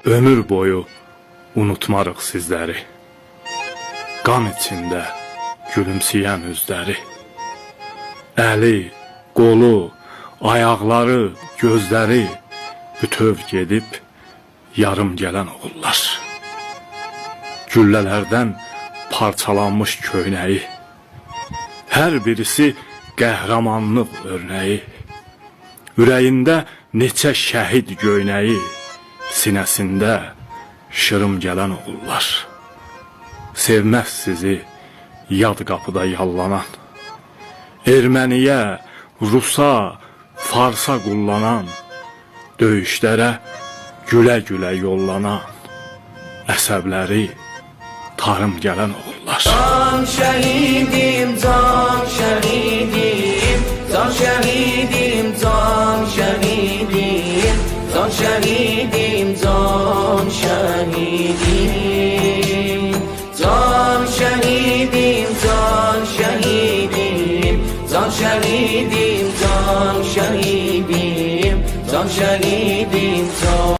ömür boyu unutmarıq sizləri. Qan içində gülümsəyən üzləri. Əli, qolu, ayaqları, gözləri bütöv gedib yarım gələn oğullar. Güllələrdən parçalanmış köynəyi, hər birisi qəhrəmanlıq örnəyi. Ürəyində neçə şəhid göynəyi, sinəsində şırım gələn oğullar. Sevməz sizi yad qapıda yallanan, Erməniyə, Rusa, Farsa qullanan, döyüşlərə gülə-gülə yollanan, əsəbləri tarım gələn oğullar. Can şəhidim, can şəhidim, can şəhidim, can şəhidim, can şəhidim, can şəhidim, can şəhidim, can şəhidim, can şəhidim, can şəhidim, can şəhidim, can